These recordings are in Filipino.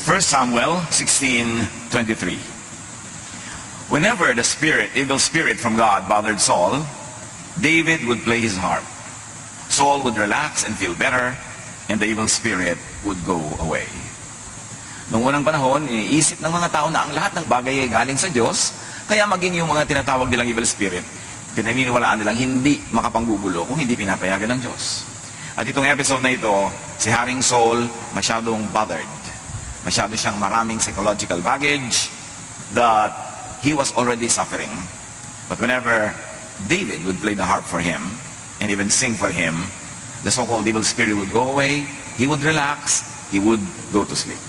1 Samuel 16:23. Whenever the evil spirit from God bothered Saul, David would play his harp. Saul would relax and feel better, and the evil spirit would go away. Noong unang panahon, iniisip ng mga tao na ang lahat ng bagay ay galing sa Diyos, kaya maging yung mga tinatawag nilang evil spirit, pinaniniwalaan nilang hindi makapanggugulo kung hindi pinapayagan ng Diyos. At itong episode na ito, si Haring Saul masyadong bothered. Masyado siyang maraming psychological baggage that he was already suffering. But whenever David would play the harp for him and even sing for him, the so-called evil spirit would go away, he would relax, he would go to sleep.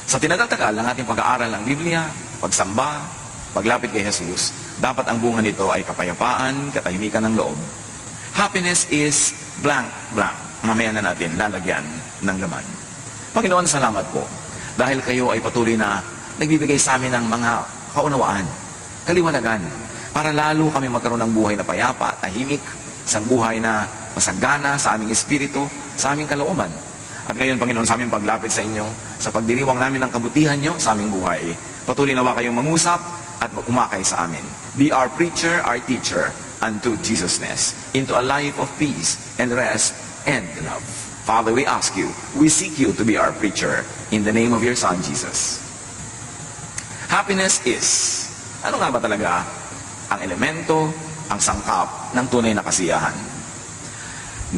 Sa tinagal-tagal ng ating pag-aaral ng Biblia, pagsamba, paglapit kay Jesus, dapat ang bunga nito ay kapayapaan, katahimikan ng loob. Happiness is blank, blank. Mamaya na natin lalagyan ng laman. Panginoon, salamat po. Dahil kayo ay patuloy na nagbibigay sa amin ng mga kaunawaan, kaliwanagan, para lalo kami magkaroon ng buhay na payapa, tahimik, isang buhay na masagana sa aming espiritu, sa aming kalooban. At ngayon, Panginoon, sa aming paglapit sa inyo, sa pagdiriwang namin ng kabutihan nyo sa aming buhay, patuloy nawa kayong mangusap at umakay sa amin. Be our preacher, our teacher, unto Jesusness, into a life of peace and rest and love. Father, we ask you, we seek you to be our preacher in the name of your Son, Jesus. Happiness is, ano nga ba talaga ang elemento, ang sangkap ng tunay na kasiyahan?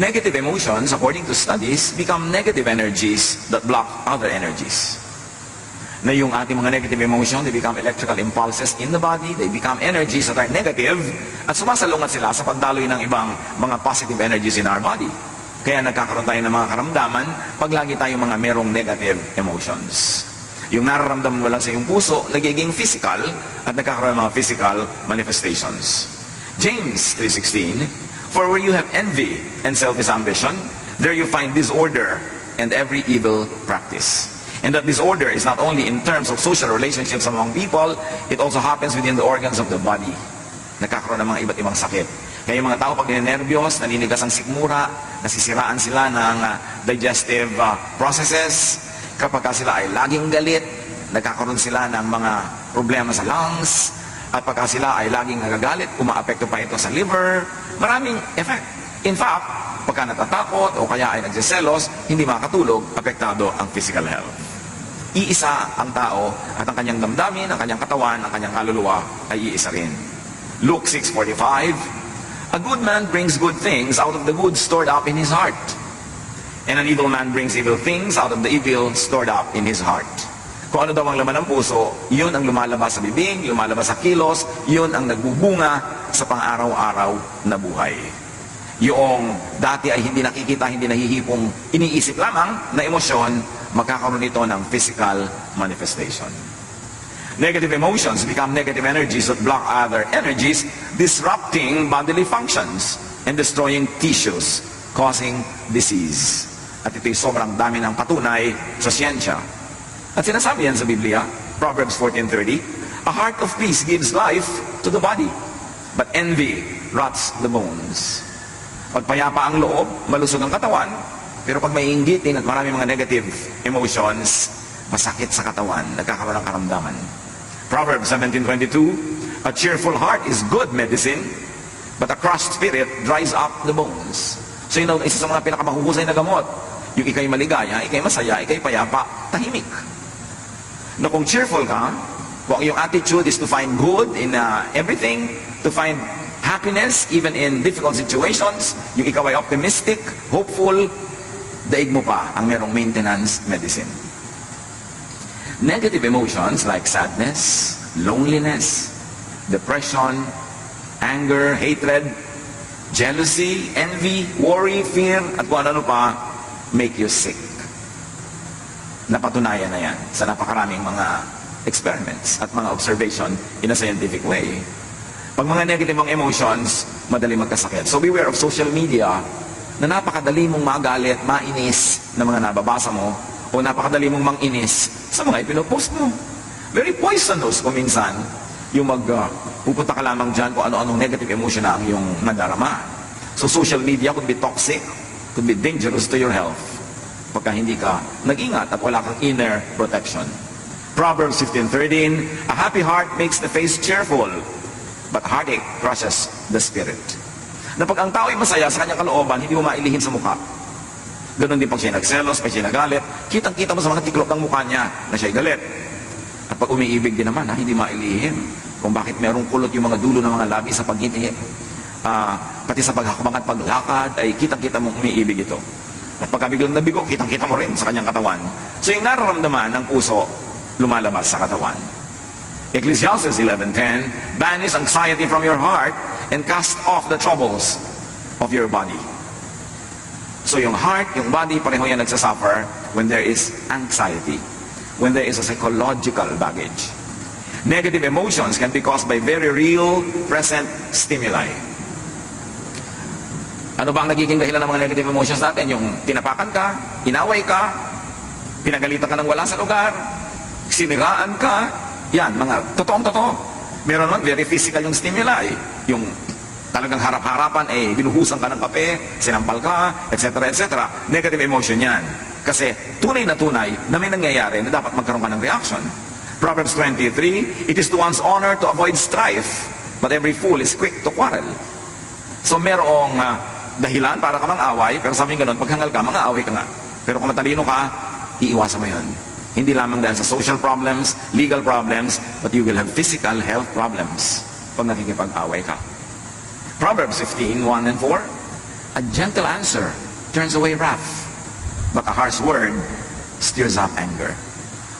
Negative emotions, according to studies, become negative energies that block other energies. Na yung ating mga negative emotion, they become electrical impulses in the body, they become energies that are negative, at sumasalungat sila sa pagdaloy ng ibang mga positive energies in our body. Kaya nagkakaroon tayo ng mga karamdaman pag lagi tayong mga merong negative emotions. Yung nararamdaman mo lang sa iyong puso, nagiging physical, at nagkakaroon ng mga physical manifestations. James 3:16, for where you have envy and selfish ambition, there you find disorder and every evil practice. And that disorder is not only in terms of social relationships among people, it also happens within the organs of the body. Nagkakaroon ng mga iba't ibang sakit. Kaya yung mga tao pag ninenervyos, naninigas ang sikmura, nasisiraan sila ng digestive processes. Kapag sila ay laging galit, nagkakaroon sila ng mga problema sa lungs. At pagka sila ay laging nagagalit, umaapekto pa ito sa liver. Maraming effect. In fact, pagka natatakot o kaya ay nagsiselos, hindi makatulog, apektado ang physical health. Iisa ang tao at ang kanyang damdamin, ang kanyang katawan, ang kanyang kaluluwa ay iisa rin. Luke 6:45, a good man brings good things out of the good stored up in his heart. And an evil man brings evil things out of the evil stored up in his heart. Kung ano daw ang laman ng puso, yun ang lumalabas sa bibig, lumalabas sa kilos, yun ang nagbubunga sa pang-araw-araw na buhay. Yung dati ay hindi nakikita, hindi nahihipong iniisip lamang na emosyon, magkakaroon ito ng physical manifestation. Negative emotions become negative energies that block other energies, disrupting bodily functions and destroying tissues, causing disease. At ito'y sobrang dami ng patunay sa siyensya. At sinasabi yan sa Biblia, Proverbs 14:30, a heart of peace gives life to the body, but envy rots the bones. Pag payapa ang loob, malusog ang katawan, pero pag may inggitin at marami mga negative emotions, masakit sa katawan, nagkakaroon ng karamdaman. Proverbs 17:22, a cheerful heart is good medicine, but a crushed spirit dries up the bones. So yun daw, isa sa mga pinakamahuhusay na gamot. Yung ikay maligaya, ikay masaya, ikay payapa, tahimik. Na kung cheerful ka, kung yung attitude is to find good in everything, to find happiness even in difficult situations, yung ikaw ay optimistic, hopeful, daig mo pa ang merong maintenance medicine. Negative emotions like sadness, loneliness, depression, anger, hatred, jealousy, envy, worry, fear, at kung ano pa, make you sick. Napatunayan na yan sa napakaraming mga experiments at mga observation in a scientific way. Pag mga negative ang emotions, madali magkasakit. So beware of social media na napakadali mong magalit, mainis na mga nababasa mo o napakadali mong manginis sa mga ipinopost mo. Very poisonous kung minsan yung pupunta ka lamang dyan kung ano-anong negative emotion na ang iyong nadarama. So social media could be toxic, could be dangerous to your health. pagka hindi ka nag-ingat at wala kang inner protection. Proverbs 15:13, a happy heart makes the face cheerful, but heartache crushes the spirit. Na pag ang tao ay masaya sa kanyang kalooban, hindi mo mailihin sa mukha. Ganon din pag siya nagselos, pag siya nagalit, kitang-kita mo sa mga tiklop ng mukha niya na siya'y galit. At pag umiibig din naman, hindi mailihin kung bakit merong kulot yung mga dulo ng mga labi sa pagngiti. Pati sa paghakbang at paglakad ay kitang-kita mong umiibig ito. At pagka biglang nabigo, kitang-kita mo rin sa kanyang katawan. So yung nararamdaman ng puso, lumalabas sa katawan. Ecclesiastes 11:10, banish anxiety from your heart and cast off the troubles of your body. So yung heart, yung body, pareho yan nagsasuffer when there is anxiety, when there is a psychological baggage. Negative emotions can be caused by very real, present stimuli. Ano ba ang nagiging dahilan ng mga negative emotions natin? Yung tinapakan ka, inaway ka, pinagalitan ka ng wala sa lugar, siniraan ka, yan, mga totoong-totoo. Meron naman, very physical yung stimuli. Yung talagang harap-harapan, binuhusan ka ng kape, sinampal ka, etc., etc. Negative emotion yan. Kasi tunay na may nangyayari na dapat magkaroon ka ng reaction. Proverbs 23, it is to one's honor to avoid strife, but every fool is quick to quarrel. So merong dahilan para ka mang-away, pero sabi nga nun, pag hangal ka, mang-away ka nga. Pero kung matalino ka, iiwasan mo yun. Hindi lamang dahil sa social problems, legal problems, but you will have physical health problems pag nakikipag-away ka. Proverbs 15:1 and 4, a gentle answer turns away wrath, but a harsh word stirs up anger.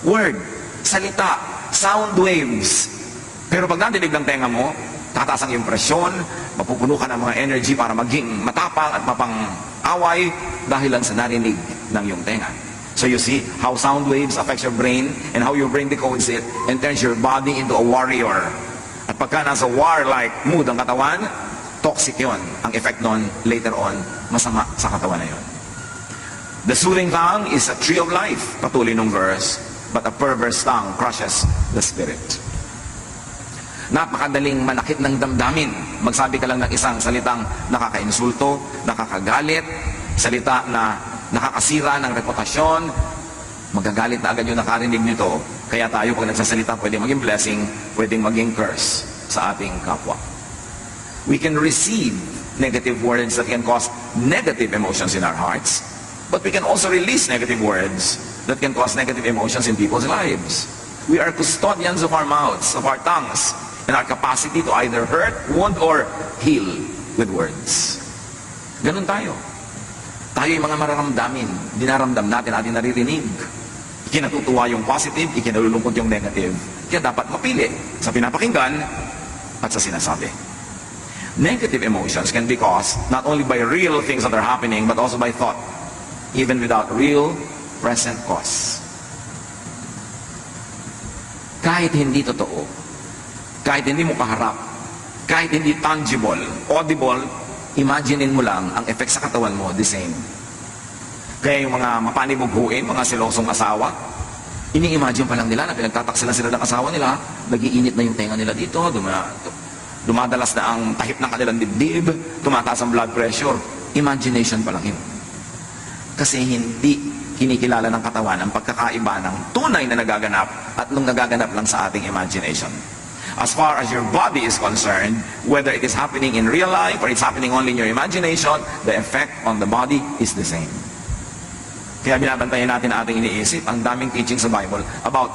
Word, salita, sound waves. Pero pag nandinig ng tenga mo, tataas ang impresyon, mapupuno ka ng mga energy para maging matapang at mapang-away dahilan sa narinig ng iyong tenga. So you see how sound waves affects your brain and how your brain decodes it and turns your body into a warrior. At pagka nasa war-like mood ang katawan, toxic yon. Ang effect nun, later on, masama sa katawan na yon. The soothing tongue is a tree of life, patuloy nung verse, but a perverse tongue crushes the spirit. Napakadaling manakit ng damdamin. Magsabi ka lang ng isang salitang nakaka-insulto, nakakagalit, salita na nakakasira ng reputasyon, magagalit na agad yung nakarinig nito. Kaya tayo pag nagsasalita, pwedeng maging blessing, pwedeng maging curse sa ating kapwa. We can receive negative words that can cause negative emotions in our hearts, but we can also release negative words that can cause negative emotions in people's lives. We are custodians of our mouths, of our tongues, and our capacity to either hurt, wound, or heal with words. Ganun tayo. Tayo yung mga mararamdamin, dinaramdam natin, ating naririnig. Ikinatutuwa yung positive, ikinalulungkot yung negative. Kaya dapat mapili sa pinapakinggan at sa sinasabi. Negative emotions can be caused not only by real things that are happening, but also by thought, even without real, present cause. Kahit hindi totoo, kahit hindi mo kaharap, kahit hindi tangible, audible, imaginein mo lang ang effect sa katawan mo, the same. Kaya yung mga mapanibughuin, mga silosong asawa, ini-imagine pa lang nila na pinagtataksilan sila ng asawa nila, nagiinit na yung tenga nila dito, dumadalas na ang tahip ng kanilang dibdib, tumataas ang blood pressure. Imagination pa lang yun. Kasi hindi kinikilala ng katawan ang pagkakaiba ng tunay na nagaganap at nung nagaganap lang sa ating imagination. As far as your body is concerned, whether it is happening in real life or it's happening only in your imagination, the effect on the body is the same. Kaya binabantayan natin ating iniisip, ang daming teaching sa Bible about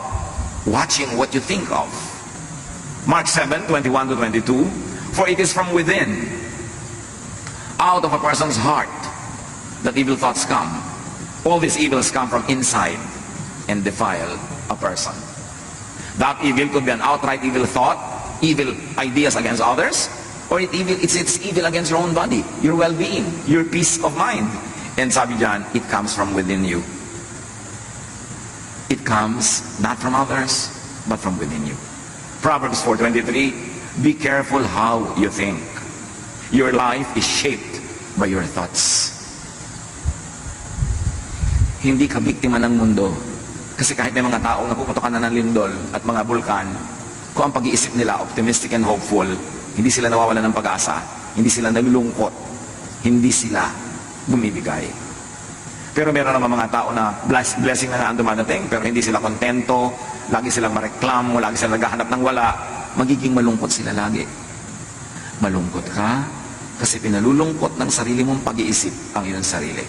watching what you think of. Mark 7:21-22, for it is from within, out of a person's heart, that evil thoughts come. All these evils come from inside and defile a person. That evil could be an outright evil thought, evil ideas against others, or it's evil against your own body, your well-being, your peace of mind. And sabi dyan, it comes from within you. It comes not from others, but from within you. Proverbs 4:23, be careful how you think. Your life is shaped by your thoughts. Hindi ka biktima ng mundo. Kasi kahit may mga taong napuputokan na ng lindol at mga bulkan, kung ang pag-iisip nila optimistic and hopeful, hindi sila nawawala ng pag-asa, hindi sila nalulungkot, hindi sila bumibigay. Pero meron naman mga tao na blessing na nga ang dumadating, pero hindi sila kontento, lagi silang mareklamo, lagi silang naghahanap ng wala, magiging malungkot sila lagi. Malungkot ka kasi pinalulungkot ng sarili mong pag-iisip ang iyong sarili.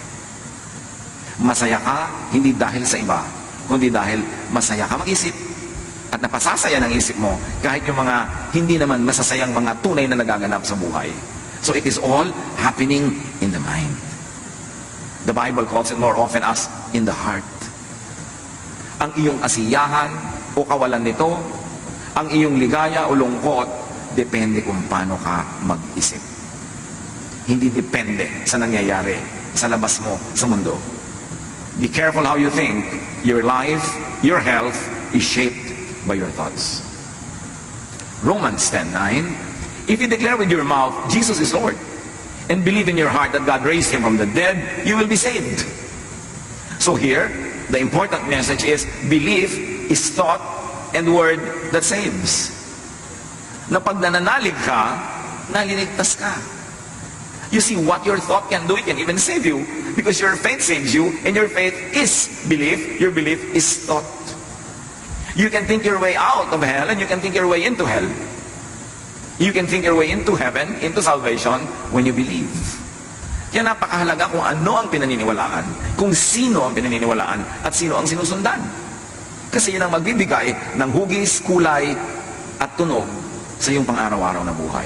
Masaya ka, hindi dahil sa iba, kundi dahil masaya ka mag-isip. At napasasaya ng isip mo kahit yung mga hindi naman masasayang mga tunay na nagaganap sa buhay. So it is all happening in the mind. The Bible calls it more often as in the heart. Ang iyong asiyahan o kawalan nito, ang iyong ligaya o lungkot, depende kung paano ka mag-isip. Hindi depende sa nangyayari sa labas mo sa mundo. Be careful how you think. Your life, your health is shaped by your thoughts. Romans 10:9, if you declare with your mouth, Jesus is Lord, and believe in your heart that God raised Him from the dead, you will be saved. So here, the important message is, belief is thought and word that saves. Na pag nananalig ka, naliligtas ka. You see, what your thought can do, it can even save you, because your faith saves you, and your faith is belief, your belief is thought. You can think your way out of hell, and you can think your way into hell. You can think your way into heaven, into salvation, when you believe. Kaya napakahalaga kung ano ang pinaniniwalaan, kung sino ang pinaniniwalaan, at sino ang sinusundan. Kasi yun ang magbibigay ng hugis, kulay, at tunog sa iyong pang-araw-araw na buhay.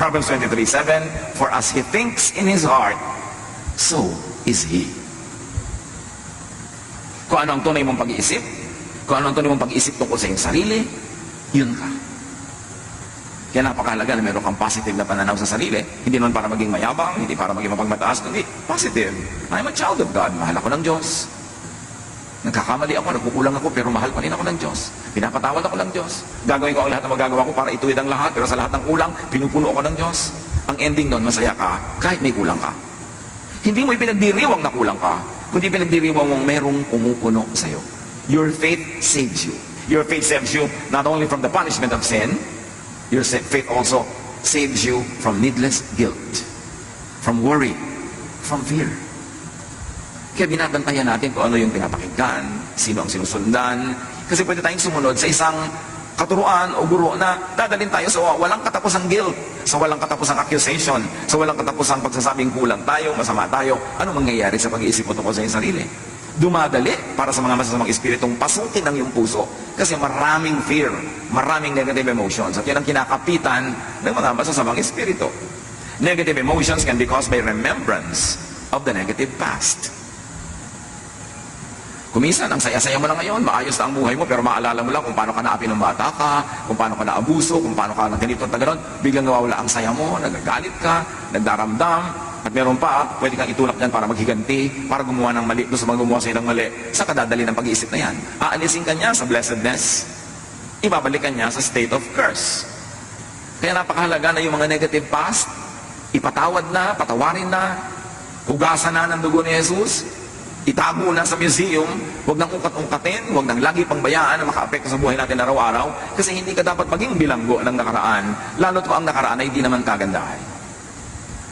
Proverbs 23:7, for as he thinks in his heart, so is he. Kung ano ang tunay mong pag-iisip, kung ano ang tunay mong pag-iisip tungkol sa iyong sarili, yun ka. Kaya napakahalaga na meron kang positive na pananaw sa sarili. Hindi naman para maging mayabang, hindi para maging mapagmataas, kundi positive. I'm a child of God, mahal ako ng Diyos. Nagkakamali ako, nagkukulang ako, pero mahal pa rin ako ng Diyos. Pinapatawad ako ng Diyos. Gagawin ko ang lahat ng magagawa ko para ituwid ang lahat, pero sa lahat ng kulang, pinupuno ako ng Diyos. Ang ending nun, masaya ka, kahit may kulang ka. Hindi mo ipinagdiriwang na kulang ka, kundi pinagdiriwang mong merong pumupuno sa'yo. Your faith saves you. Your faith saves you not only from the punishment of sin, your faith also saves you from needless guilt, from worry, from fear. Kaya binabantayan natin kung ano yung pinapakinggan, sino ang sinusundan. Kasi pwede tayong sumunod sa isang katuruan o guro na dadalhin tayo sa walang katapusang guilt, sa walang katapusang accusation, sa walang katapusang pagsasabing kulang tayo, masama tayo. Ano mangyayari sa pag-iisip mo tungkol sa iyong sarili? Dumadali para sa mga masasamang espiritong pasukin ng iyong puso. Kasi maraming fear, maraming negative emotions. At yan ang kinakapitan ng mga masasamang espiritu. Negative emotions can be caused by remembrance of the negative past. Kuminsan, ang saya-saya mo lang ngayon, maayos na ang buhay mo, pero maalala mo lang kung paano ka naapi ng bata ka, kung paano ka naabuso, kung paano ka ganito at gano'n, biglang nawawala ang saya mo, nagagalit ka, nagdaramdam, at meron pa, pwede kang itulak dyan para maghiganti, para gumawa ng mali, doon sa mga gumawa sa'yo ng mali, sa kadadali ng pag-iisip na yan. Aalisin ka niya sa blessedness, ibabalikan niya sa state of curse. Kaya napakahalaga na yung mga negative past, ipatawad na, patawarin na, hugasan na ng dugo ni Jesus, itago na sa museum, huwag nang ungkat-ungkatin, huwag nang lagi pang bayaan na maka-apekto sa buhay natin araw-araw, kasi hindi ka dapat maging bilanggo ng nakaraan, lalo't kung ang nakaraan ay hindi naman kagandahan.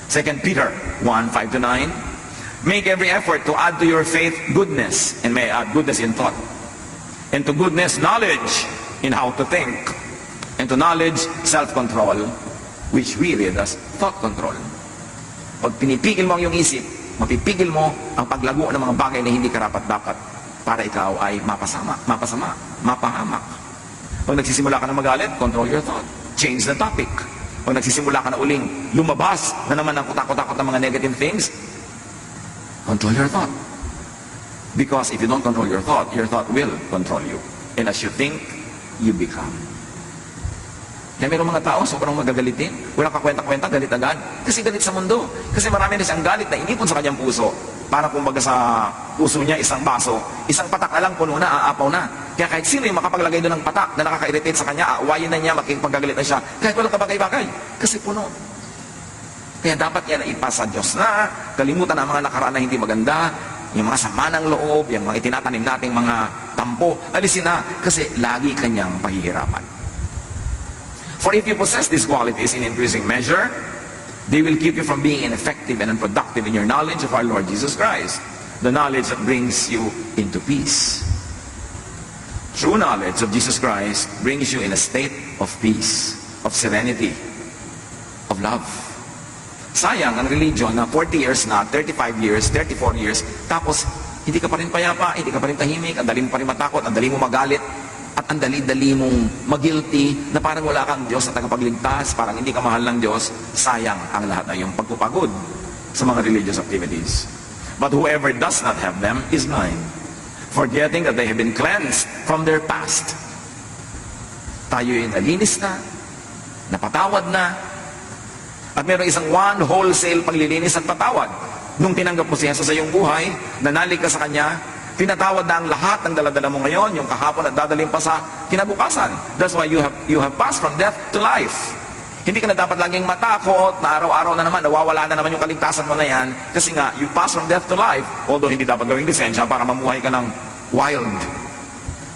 2 Peter 1:5-9, make every effort to add to your faith goodness, and may add goodness in thought, and to goodness knowledge in how to think, and to knowledge self-control, which we read as thought control. Pag pinipigil mo ang iyong isip, mapipigil mo ang paglago ng mga bagay na hindi karapat-dapat para ikaw ay mapasama, mapahamak. Pag nagsisimula ka na magalit, control your thought. Change the topic. Pag nagsisimula ka na uling lumabas na naman ang kutakot-takot ng mga negative things, control your thought. Because if you don't control your thought will control you. And as you think, you become. Kaya mayroong mga tao, sobrang magagalitin. Wala ka kwenta-kwenta, galit agad. Kasi galit sa mundo. Kasi marami na siyang galit na inipon sa kanyang puso. Para kumbaga sa puso niya, isang baso. Isang patak na lang, puno na, aapaw na. Kaya kahit sino yung makapaglagay doon ng patak na nakaka-irritate sa kanya, aawayin na niya, makikipagagalit na siya. Kahit walang kabagay-bagay. Kasi puno. Kaya dapat yan na ipasa Diyos na. Kalimutan ang mga nakaraan na hindi maganda. Yung mga sama ng loob, yung mga itinatanim nating mga tampo. Alisin na. Kasi lagi kanyang pahihirapan. For if you possess these qualities in increasing measure, they will keep you from being ineffective and unproductive in your knowledge of our Lord Jesus Christ. the knowledge that brings you into peace. True knowledge of Jesus Christ brings you in a state of peace, of serenity, of love. Sayang ang religion na 40 years na, 35 years, 34 years, tapos hindi ka pa rin payapa, hindi ka pa rin tahimik, ang dali mo pa rin matakot, ang dali mo magalit, at ang dali-dali mong mag-guilty na parang wala kang Diyos na tagapagligtas, parang hindi ka mahal ng Diyos. Sayang ang lahat ng iyong pagpupagod sa mga religious activities. But whoever does not have them is blind, forgetting that they have been cleansed from their past. Tayo'y nalinis na, napatawad na, at mayroong isang one wholesale paglilinis at patawad. Nung tinanggap mo si Jesus sa iyong buhay, nanalig ka sa Kanya, pinatawad na ang lahat ng daladala mo ngayon, yung kahapon at dadaling pa sa kinabukasan. That's why you have passed from death to life. Hindi ka na dapat laging matakot na araw-araw na naman, nawawala na naman yung kaligtasan mo na yan, kasi nga, you pass from death to life, although hindi dapat gawing lisensya para mamuhay ka ng wild.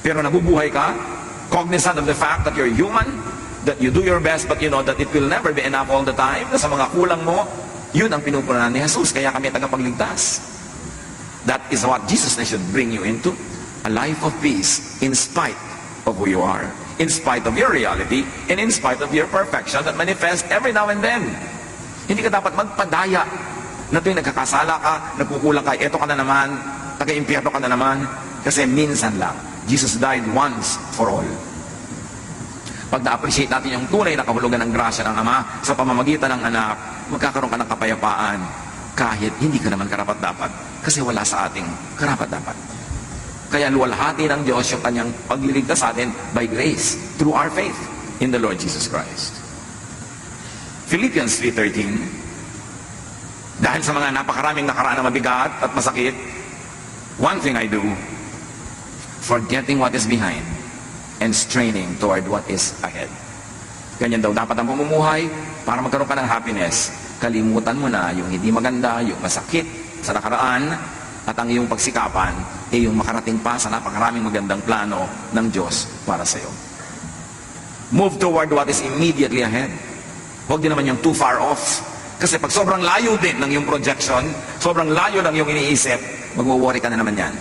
Pero nabubuhay ka, cognizant of the fact that you're human, that you do your best, but you know that it will never be enough all the time, na sa mga kulang mo, yun ang pinupunan ni Jesus, kaya kami tagapagligtas. That is what Jesus should bring you into, a life of peace in spite of who you are, in spite of your reality, and in spite of your perfection that manifests every now and then. Hindi ka dapat magpadaya na tuwing nagkakasala ka, nagkukulang ka, eto ka na naman, taga-impyerno ka na naman, kasi minsan lang. Jesus died once for all. Pag na-appreciate natin yung tunay na kahulugan ng grasya ng Ama sa pamamagitan ng anak, magkakaroon ka ng kapayapaan kahit hindi ka naman karapat-dapat kasi wala sa ating karapat-dapat. Kaya luwalhati ng Diyos yung kanyang pagliligtas sa atin by grace through our faith in the Lord Jesus Christ. Philippians 3:13, dahil sa mga napakaraming nakaraan na mabigat at masakit, one thing I do, forgetting what is behind and straining toward what is ahead. Ganyan daw dapat ang pamumuhay para magkaroon ka ng happiness. Kalimutan mo na yung hindi maganda, yung masakit sa nakaraan, at ang iyong pagsikapan ay yung makarating pa sa napakaraming magandang plano ng Diyos para sa iyo. Move toward what is immediately ahead. Huwag din naman yung too far off. Kasi pag sobrang layo din ng iyong projection, sobrang layo ng iyong iniisip, magwo-worry ka na naman yan.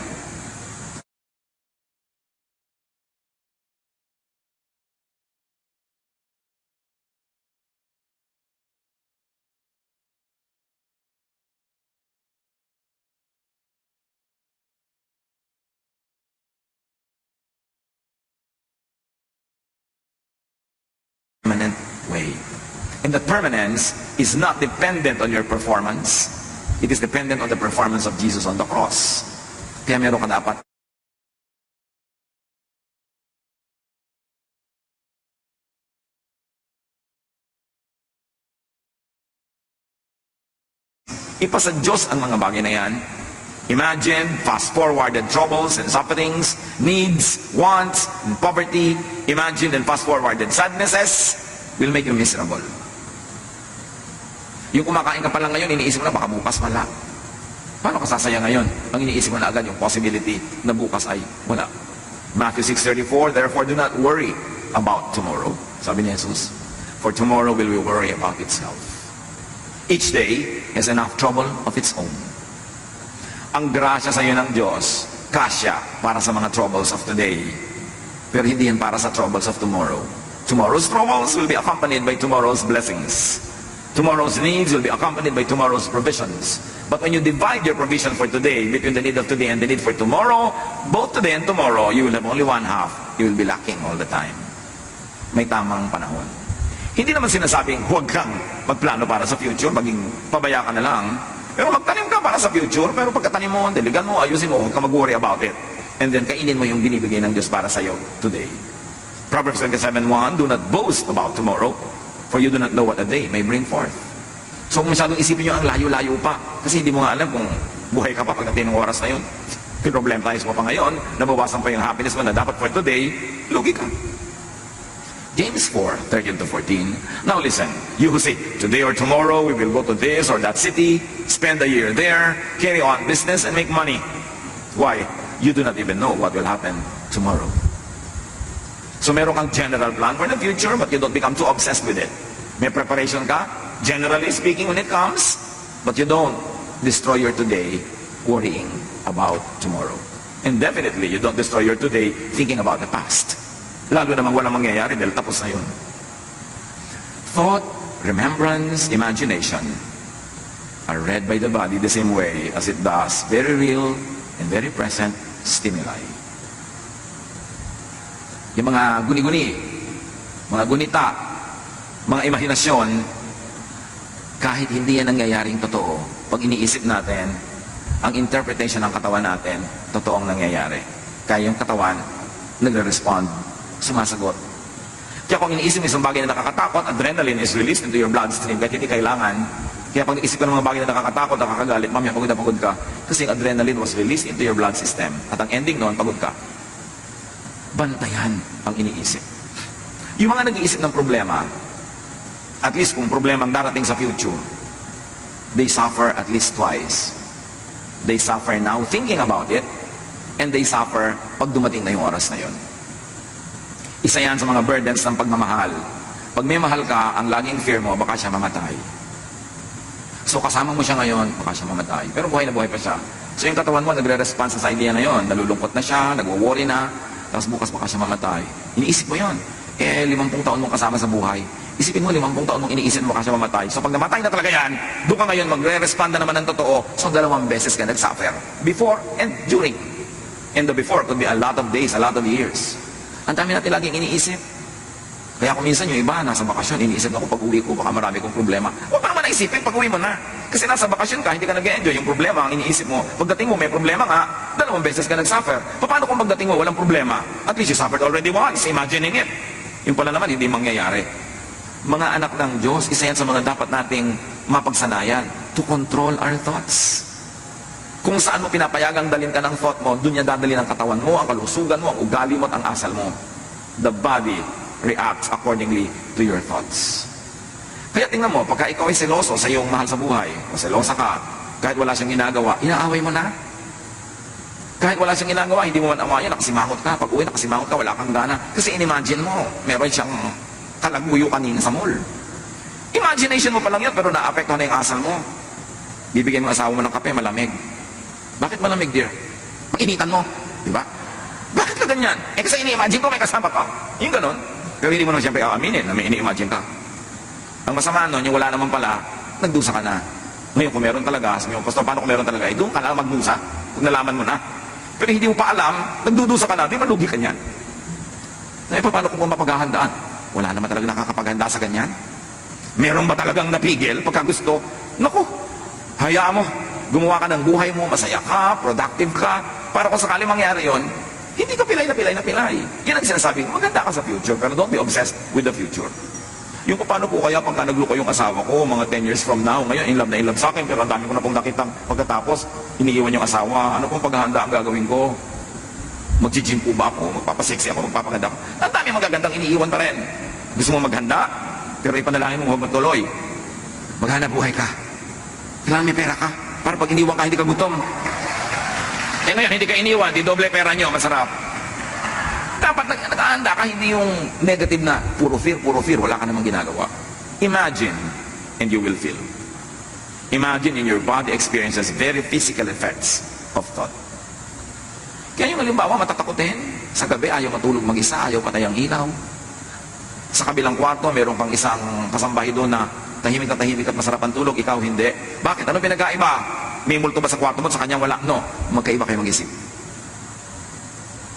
Permanent way. And that permanence is not dependent on your performance. It is dependent on the performance of Jesus on the cross. Kaya meron ka dapat ipasa Diyos ang mga bagay na yan. Imagine, fast-forwarded troubles and sufferings, needs, wants, and poverty. Imagine and fast-forwarded sadnesses will make you miserable. Yung kumakain ka pa lang ngayon, iniisip mo na baka bukas wala. Paano ka sasaya ngayon? Ang iniisip mo na agad yung possibility na bukas ay wala. Matthew 6:34, therefore do not worry about tomorrow. Sabi ni Jesus, for tomorrow will worry about itself. Each day has enough trouble of its own. Ang grasya sa iyo ng Diyos, kasya para sa mga troubles of today. Pero hindi yan para sa troubles of tomorrow. Tomorrow's troubles will be accompanied by tomorrow's blessings. Tomorrow's needs will be accompanied by tomorrow's provisions. But when you divide your provision for today between the need of today and the need for tomorrow, both today and tomorrow, you will have only one half. You will be lacking all the time. May tamang panahon. Hindi naman sinasabing huwag kang magplano para sa future, maging pabaya ka na lang. Pero magtanim ka para sa future, pero pagkatanim mo, diligan mo, ayusin mo, huwag ka mag-worry about it. And then kainin mo yung binibigay ng Diyos para sa iyo today. Proverbs 27:1, do not boast about tomorrow, for you do not know what a day may bring forth. So kung masyadong isipin nyo ang layo-layo pa, kasi hindi mo nga alam kung buhay ka pa pagdating ng oras na yun. Pinroblemize mo pa ngayon, nabawasan pa yung happiness mo na dapat for today, lugi ka. James 4:13-14. Now listen, you who say, today or tomorrow we will go to this or that city, spend a year there, carry on business and make money. Why? You do not even know what will happen tomorrow. So meron kang general plan for the future, but you don't become too obsessed with it. May preparation ka, generally speaking, when it comes, but you don't destroy your today worrying. about tomorrow. And definitely, you don't destroy your today thinking about the past. Lalo namang walang mangyayari dahil tapos na yun. Thought, remembrance, imagination are read by the body the same way as it does very real and very present stimuli. Yung mga guni-guni, mga gunita, mga imahinasyon, kahit hindi yan nangyayaring totoo, pag iniisip natin, ang interpretation ng katawan natin, totoong nangyayari. Kaya yung katawan, nagre-respond, sumasagot. Kaya kung iniisip mo isang bagay na nakakatakot, adrenaline is released into your bloodstream kahit hindi kailangan. Kaya pag naisip ka ng mga bagay na nakakatakot, nakakagalit, mamaya pagod na pagod ka. Kasi yung adrenaline was released into your blood system. At ang ending noon, pagod ka. Bantayan ang iniisip. Yung mga nag-iisip ng problema, at least kung problema ang darating sa future, they suffer at least twice. They suffer now thinking about it, and they suffer pag dumating na yung oras na yun. Isa yan sa mga burdens ng pagmamahal. Pag may mahal ka, ang laging fear mo, baka siya mamatay. So kasama mo siya ngayon, baka siya mamatay. Pero buhay na buhay pa siya. So yung katawan mo, nagre-response sa idea na yun. Nalulungkot na siya, nagwo-worry na, tapos bukas baka siya mamatay. Iniisip mo yun. 50 taon mong kasama sa buhay. Isipin mo, 50 taon mong iniisip mo baka siya mamatay. So pag namatay na talaga yan, doon ka ngayon, magre-respond na naman ng totoo. So 2 beses ka nag-suffer. Before and during. And the before could be a lot of days, a lot of years. Ang dami natin laging iniisip. Kaya kung minsan yung iba, nasa bakasyon, iniisip ako pag uwi ko, baka marami kong problema. Huwag pa naman naisipin pag uwi mo na. Kasi nasa bakasyon ka, hindi ka nag-enjoy. Yung problema, ang iniisip mo. Pagdating mo, may problema nga, 2 beses ka nag-suffer. Paano kung pagdating mo, walang problema? At least you suffered already once, imagining it. Yung pala naman, hindi mangyayari. Mga anak ng Diyos, isa yan sa mga dapat nating mapagsanayan to control our thoughts. Kung saan mo pinapayagang dalhin ka ng thought mo, doon niya dadalhin ang katawan mo, ang kalusugan mo, ang ugali mo at ang asal mo. The body reacts accordingly to your thoughts. Kaya tingnan mo, pagka ikaw ay seloso sa iyong mahal sa buhay, o selosa ka, kahit wala siyang ginagawa, inaaway mo na. Kahit wala siyang ginagawa, hindi mo man awayan, nakasimangot ka. Pag uwi, nakasimangot ka, wala kang gana. Kasi inimagine mo, meron siyang kalaguyo kanina sa mall. Imagination mo pa lang yun, pero naapektuhan na yung asal mo. Bibigyan mo asawa mo ng kape, malamig. Bakit malamig, dear? Pag-initan mo, di ba? Bakit ka ganyan? Kasi ini-imagine ko may kasama ka. Yung ganon. Pero hindi mo naman siyempre aaminin na may ini-imagine ka. Ang masama nun, yung wala naman pala, nagdusa ka na. Ngayon, kung meron talaga, sabi mo, Pastor, paano kung meron talaga? Doon ka na magdusa, kung nalaman mo na. Pero hindi mo pa alam, nagdudusa ka na, di malugi ka niyan. Paano kung mapaghahandaan? Wala naman talaga nakakapaghanda sa ganyan. Meron ba talagang napigil pagka gusto? Naku, hayaan mo. Gumawa ka ng buhay mo, masaya ka, productive ka, para kung sakali mangyari yon, hindi ka pilay na pilay na pilay. Yan ang sinasabi ko, maganda ka sa future, pero don't be obsessed with the future. Yung paano po kaya pagka nagluko yung asawa ko, mga 10 years from now, ngayon in love na in love sa akin, pero ang dami ko na pong nakitang pagkatapos, iniiwan yung asawa, ano pong paghahanda ang gagawin ko? Mag-gym po ba ako? Magpapasexy ako? Magpapaganda ako? Ang dami magagandang iniiwan pa rin. Gusto mo maghanda, pero ipanalangin mo huwag matuloy. Maghanap buhay ka. Kailangan may pera ka. Para pag iniwan ka, hindi ka gutom. Ngayon, hindi ka iniwan, di doble pera nyo, masarap. Dapat nag-aanda ka, hindi yung negative na puro fear, wala ka namang ginagawa. Imagine, and you will feel. Imagine in your body experiences very physical effects of thought. Kaya yung halimbawa, matatakotin. Sa gabi, ayaw matulog mag-isa, ayaw patay ang ilaw. Sa kabilang kwarto, meron kang isang kasambahay doon na tahimik at masarap ang tulog, ikaw hindi. Bakit? Ano pinagkaiba? May multo ba sa kwarto mo, sa kanya wala? No. Magkaiba kayo mag-isip.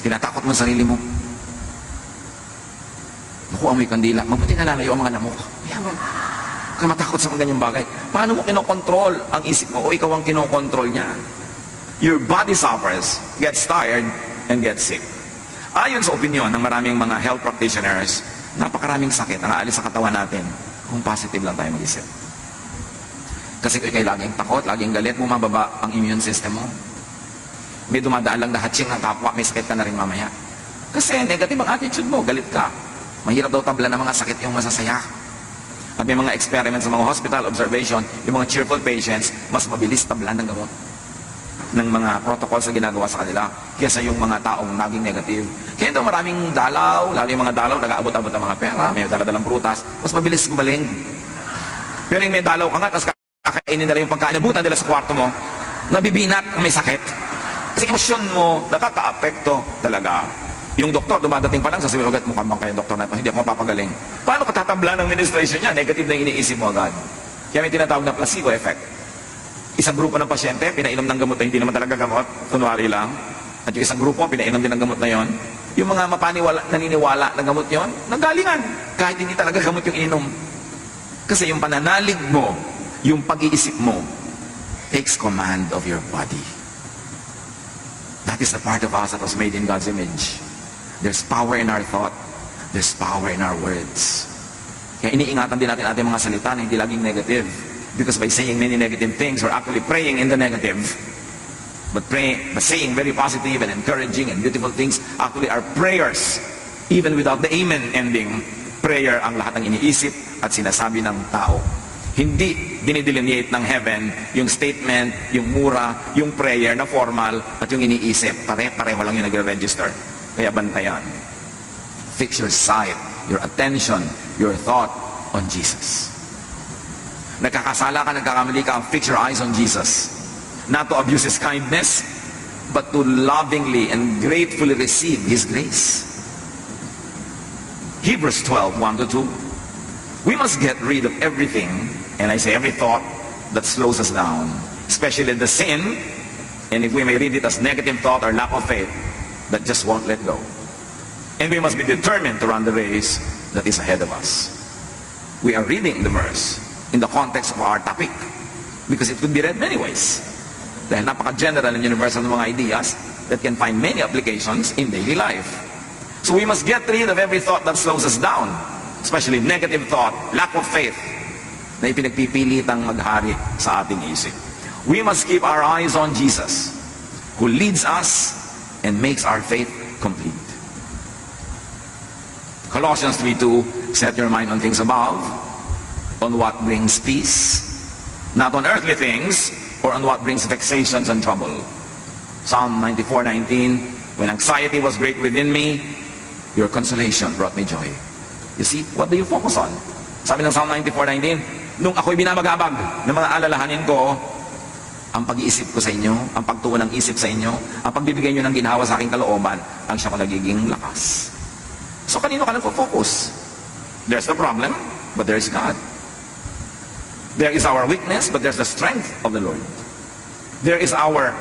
Tinatakot mo ang sarili mo. Naku, amoy kandila. Mabuti na lalayo ang mga lamok. Kaya matakot sa mga ganyang bagay. Paano mo kinokontrol ang isip mo o ikaw ang kinokontrol niya? Your body suffers, gets tired, and gets sick. Ayon sa opinion ng maraming mga health practitioners, napakaraming sakit ang aalis sa katawan natin kung positive lang tayo mag-isip. Kasi kung ikay laging takot, laging galit, bumababa ang immune system mo. May dumadaan lang na hatching ng kapwa, may sakit ka na rin mamaya. Kasi negative ang attitude mo, galit ka. Mahirap daw tabla ng mga sakit yung masasaya. At may mga experiments sa mga hospital observation, yung mga cheerful patients, mas mabilis tablan ng gamot ng mga protocols na ginagawa sa kanila kaysa yung mga taong naging negative. Kaya daw maraming dalaw, lalo yung mga dalaw, nag-aabot-abot ng mga pera, may daladalang prutas, mas mabilis gumaling. Pero yung may dalaw ka nga, tapos kakainin nila yung pagkain, nabutan nila sa kwarto mo, nabibinat, may sakit. Kasi emosyon mo, nakaka-apekto talaga. Yung doktor, dumadating pa lang, sasabihin agad, mukhang bang kayo doktor na ito, hindi ako mapapagaling. Paano katatabla ng administration niya? Negative na iniisip mo agad. Kaya may tinatawag na placebo effect. Isang grupo ng pasyente, pinainom ng gamot na hindi naman talaga gamot, kunwari lang. At yung isang grupo, pinainom din ng gamot na yon. Yung mga naniniwala na gamot yon, nanggalingan. Kahit hindi talaga gamot yung ininom. Kasi yung pananalig mo, yung pag-iisip mo, takes command of your body. That is the part of us that was made in God's image. There's power in our thought. There's power in our words. Kaya iniingatan din natin ating mga salita na hindi laging negative. Because by saying many negative things, we're actually praying in the negative. But saying very positive and encouraging and beautiful things actually are prayers. Even without the amen ending, prayer ang lahat ng iniisip at sinasabi ng tao. Hindi dinidelineate ng heaven yung statement, yung mura, yung prayer na formal at yung iniisip. Pare-pareho lang yung nagre-register. Kaya bantayan. Fix your sight, your attention, your thought on Jesus. Nagkakasala ka, nagkakamali ka, fix your eyes on Jesus. Not to abuse His kindness, but to lovingly and gratefully receive His grace. Hebrews 12, 1-2. We must get rid of everything, and I say every thought that slows us down, especially the sin, and if we may read it as negative thought or lack of faith, that just won't let go. And we must be determined to run the race that is ahead of us. We are reading the verse in the context of our topic, because it could be read many ways. Dahil napaka-general and universal ng mga ideas that can find many applications in daily life. So we must get rid of every thought that slows us down, especially negative thought, lack of faith, na ipinagpipilitang maghari sa ating isip. We must keep our eyes on Jesus, who leads us and makes our faith complete. Colossians 3:2, set your mind on things above, on what brings peace, not on earthly things, or on what brings vexations and trouble. Psalm 94:19, when anxiety was great within me, your consolation brought me joy. You see, what do you focus on? Sabi ng Psalm 94:19, nung ako'y binabagabag ng mga alalahanin ko, ang pag-iisip ko sa inyo, ang pagtuon ng isip sa inyo, ang pagbibigay nyo ng ginhawa sa aking kalooban, ang siya ko nagiging lakas. So kanino ka nagpo-focus? There's the problem, but there is God. There is our weakness, but there's the strength of the Lord. There is our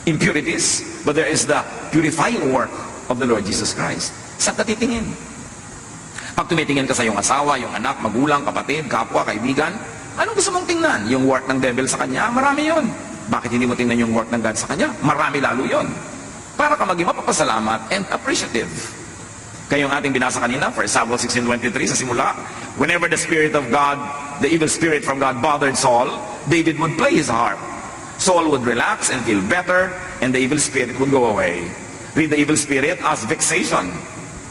impurities, but there is the purifying work of the Lord Jesus Christ. Saan ka titingin? Pag tumitingin ka sa iyong asawa, yung anak, magulang, kapatid, kapwa, kaibigan, anong gusto mong tingnan? Yung work ng devil sa kanya? Marami yon. Bakit hindi mo tingnan yung work ng God sa kanya? Marami lalo yon. Para ka maging mapapasalamat and appreciative. Kaya yung ating binasa kanina, 1 Samuel 16:23 sa simula, whenever the Spirit of God, the evil spirit from God bothered Saul, David would play his harp. Saul would relax and feel better, and the evil spirit would go away. Read the evil spirit as vexation.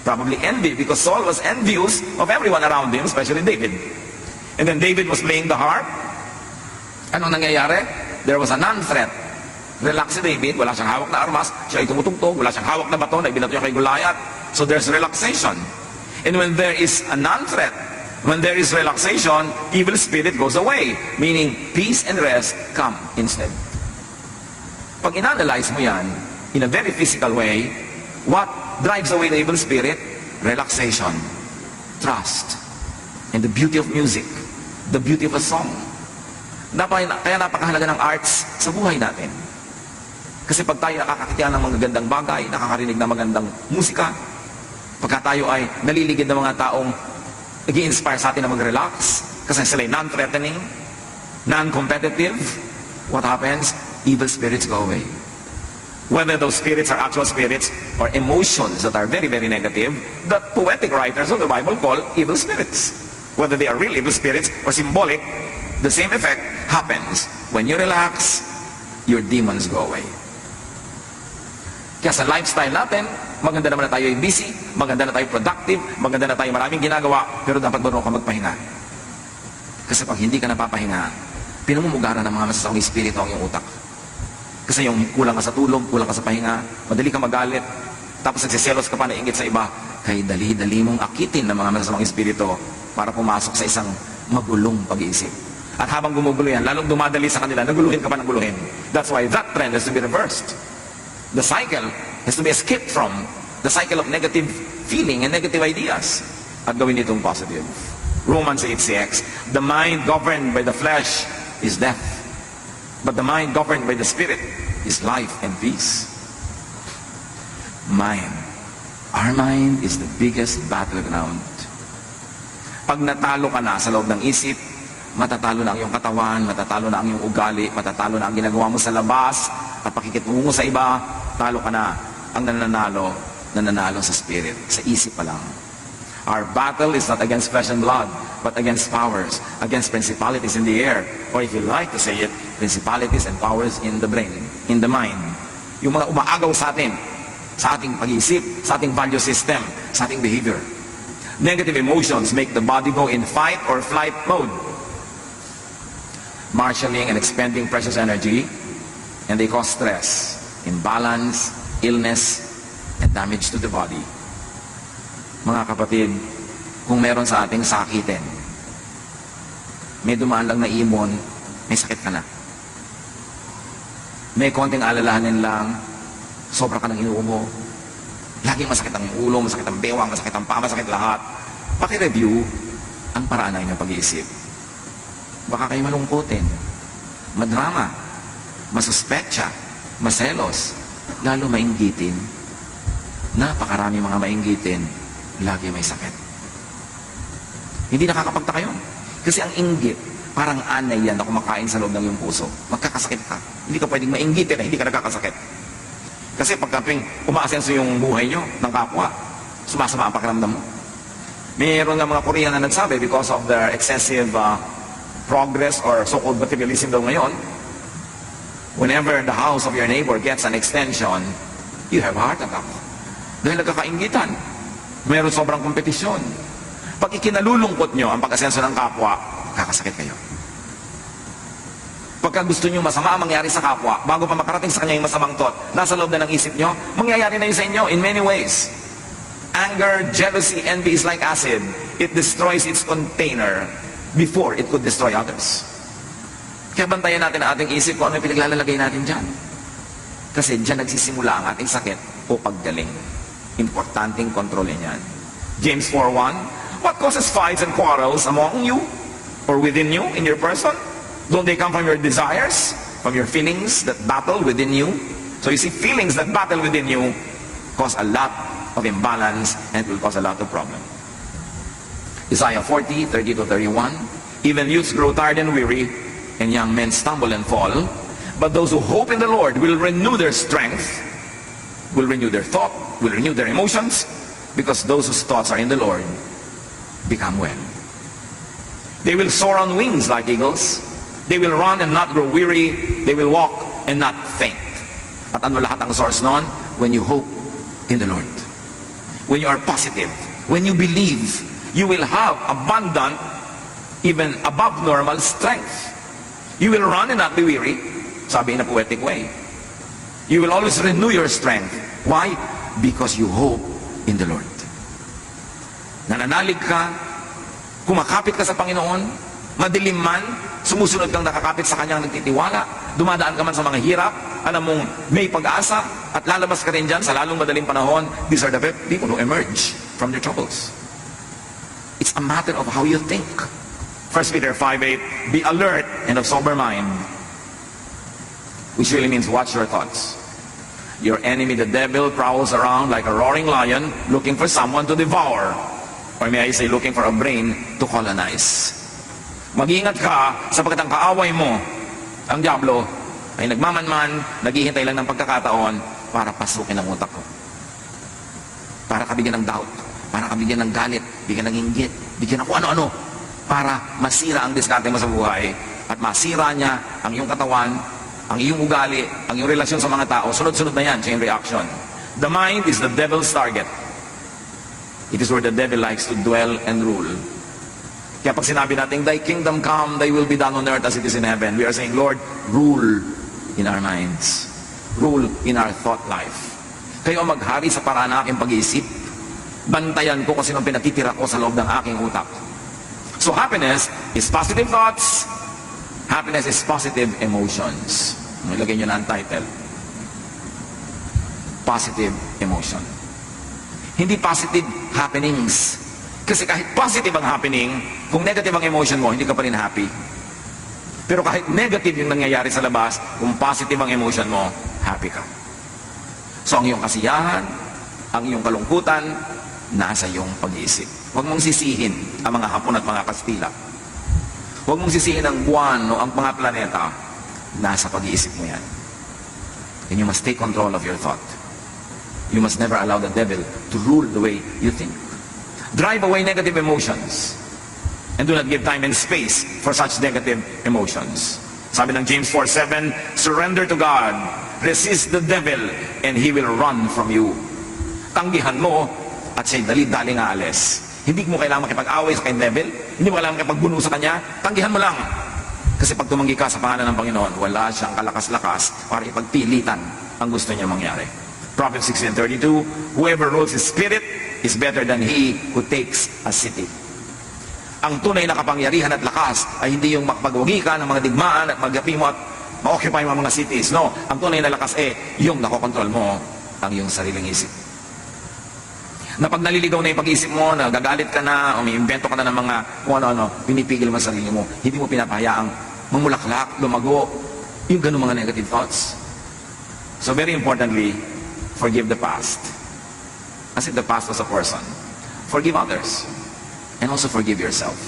Probably envy, because Saul was envious of everyone around him, especially David. And then David was playing the harp. Anong nangyayari? There was a non-threat. Relax si David, wala siyang hawak na armas, siya ay tumutugtog, wala siyang hawak na bato na ibinato niya kay Goliath. So there's relaxation. And when there is a non-threat, when there is relaxation, evil spirit goes away. Meaning, peace and rest come instead. Pag in-analyze mo yan, in a very physical way, what drives away the evil spirit? Relaxation, trust, and the beauty of music, the beauty of a song. Kaya napakahalaga ng arts sa buhay natin. Kasi pag tayo nakakakita ng mga gandang bagay, nakakarinig ng magandang musika, pagka tayo ay naliligid ng mga taong nag-i-inspire sa atin na mag-relax, kasi sila ay non-threatening, non-competitive, what happens? Evil spirits go away. Whether those spirits are actual spirits or emotions that are very, very negative, that poetic writers of the Bible call evil spirits. Whether they are real evil spirits or symbolic, the same effect happens. When you relax, your demons go away. Kaya sa lifestyle natin, maganda naman na tayo ay busy, maganda na tayo productive, maganda na tayo maraming ginagawa, pero dapat marunong ka magpahinga. Kasi pag hindi ka napapahinga, pinamumugaran ng mga masasawang espiritu ang iyong utak. Kasi yung kulang ka sa tulog, kulang ka sa pahinga, madali ka magalit, tapos nagsiselos ka pa na ingit sa iba, kay dali-dali mong akitin ng mga masasamang espiritu para pumasok sa isang magulong pag-iisip. At habang gumugulo yan, lalong dumadali sa kanila, naguluhin ka pa ng guluhin. That's why that trend has to be reversed. The cycle has to be escaped from. The cycle of negative feeling and negative ideas. At gawin itong positive. Romans 8:6, the mind governed by the flesh is death. But the mind governed by the Spirit is life and peace. Mind. Our mind is the biggest battleground. Pag natalo ka na sa loob ng isip, matatalo na ang iyong katawan, matatalo na ang iyong ugali, matatalo na ang ginagawa mo sa labas, at pakikitungo sa iba, talo ka na. Ang nananalo sa spirit, sa isip pa lang. Our battle is not against flesh and blood, but against powers, against principalities in the air, or if you like to say it, principalities and powers in the brain, in the mind. Yung mga umaagaw sa atin, sa ating pag-iisip, sa ating value system, sa ating behavior. Negative emotions make the body go in fight or flight mode, marshalling and expending precious energy, and they cause stress, imbalance, illness, and damage to the body. Mga kapatid, kung meron sa ating sakitin, may dumaan lang na imon, may sakit ka na. May konting alalahanin lang, sobra ka ng inuubo. Laging masakit ang ulo, masakit ang bewang, masakit ang paa, masakit lahat. Paki-review ang paraan ng inyong pag-iisip. Baka kayo malungkutin, madrama, masuspetsa, maselos, lalo mainggitin. Napakarami mga mainggitin, lagi may sakit. Hindi nakakapagtaka yun. Kasi ang inggit, parang anay yan na kumakain sa loob ng iyong puso. Magkakasakit ka. Hindi ka pwedeng mainggitin na hindi ka nagkakasakit. Kasi pagka tuwing umaasenso yung buhay nyo ng kapwa, sumasama ang pakiramdam mo. Mayroon nga mga Korean na nagsabi because of their excessive progress or so-called materialism daw ngayon, whenever the house of your neighbor gets an extension, you have a heart attack. Dahil nagkakainggitan. Mayroon sobrang kompetisyon. Pag ikinalulungkot nyo ang pag-asenso ng kapwa, kakasakit kayo. Pagka gusto nyo masama ang mangyari sa kapwa, bago pa makarating sa kanya yung masamang thought, nasa loob na ng isip nyo, mangyayari na yun sa inyo in many ways. Anger, jealousy, envy is like acid. It destroys its container before it could destroy others. Kaya bantayan natin ang ating isip kung ano yung pinaglalagay natin dyan. Kasi dyan nagsisimula ang ating sakit o paggaling. Importanteng kontrolin yan. James 4:1, what causes fights and quarrels among you or within you in your person? Don't they come from your desires, from your feelings that battle within you? So you see, feelings that battle within you cause a lot of imbalance and will cause a lot of problem. Isaiah 40:30-31, even youths grow tired and weary, and young men stumble and fall, but those who hope in the Lord will renew their strength, will renew their thought, will renew their emotions, because those whose thoughts are in the Lord become well. They will soar on wings like eagles. They will run and not grow weary. They will walk and not faint. At ano lahat ang source nun? When you hope in the Lord. When you are positive. When you believe, you will have abundant, even above normal strength. You will run and not be weary. Sabi in a poetic way. You will always renew your strength. Why? Because you hope in the Lord. Nananalig ka, kumakapit ka sa Panginoon, madilim man, sumusunod kang nakakapit sa Kanyang nagtitiwala, dumadaan ka man sa mga hirap, alam mong may pag-asa, at lalabas ka rin dyan sa lalong madaling panahon. These are the people who emerge from their troubles. It's a matter of how you think. 1 Peter 5:8, be alert and of sober mind. Which really means watch your thoughts. Your enemy, the devil, prowls around like a roaring lion looking for someone to devour. Or may I say, looking for a brain to colonize. Mag-iingat ka sapagkat ang kaaway mo, ang diablo, ay nagmamanman, naghihintay lang ng pagkakataon para pasukin ang utak ko. Para kabigyan ng doubt, para kabigyan ng galit, bigyan ng inggit, bigyan ng kung ano-ano, para masira ang diskarte mo sa buhay at masira niya ang iyong katawan, ang iyong ugali, ang iyong relasyon sa mga tao. Sunod-sunod na yan, chain reaction. The mind is the devil's target. It is where the devil likes to dwell and rule. Kaya pag sinabi natin, thy kingdom come, thy will be done on earth as it is in heaven, we are saying, Lord, rule in our minds. Rule in our thought life. Kayo ang maghari sa paraan ng aking pag-iisip. Bantayan ko kung sino pinatitira ko sa loob ng aking utak. So happiness is positive thoughts, Happiness is positive emotions. Ilagay nyo na ang title. Positive emotion. Hindi positive happenings. Kasi kahit positive ang happening, kung negative ang emotion mo, hindi ka pa rin happy. Pero kahit negative yung nangyayari sa labas, kung positive ang emotion mo, happy ka. So ang iyong kasiyahan, ang iyong kalungkutan, nasa iyong pag-iisip. Huwag mong sisihin ang mga Hapon at mga Kastila. Huwag mong sisihin ang buwan o ang mga planeta. Nasa pag-iisip mo yan. And you must take control of your thought. You must never allow the devil to rule the way you think. Drive away negative emotions. And do not give time and space for such negative emotions. Sabi ng James 4:7, surrender to God, resist the devil, and he will run from you. Tanggihan mo, at siya'y dali-daling aalis. Hindi mo kailangan makipag-away sa kay devil, hindi mo kailangan makipagbuno sa kanya, tanggihan mo lang. Kasi pag tumanggi ka sa pangalan ng Panginoon, wala siyang kalakas-lakas para ipagpilitan ang gusto niya mangyari. Proverbs 16:32, whoever rules his spirit is better than he who takes a city. Ang tunay na kapangyarihan at lakas ay hindi yung makapagwagi ka ng mga digmaan at magapi mo at ma-occupy mo ang mga cities. No, ang tunay na lakas yung nakokontrol mo ang iyong sariling isip. Na pag naliligaw na yung pag-isip mo, na gagalit ka na, o may invento ka na ng mga kung ano-ano, pinipigil mo sa sarili mo. Hindi mo pinapahayaang mamulaklak, lumago, yung ganun mga negative thoughts. So very importantly, forgive the past. As if the past was a person. Forgive others. And also forgive yourself.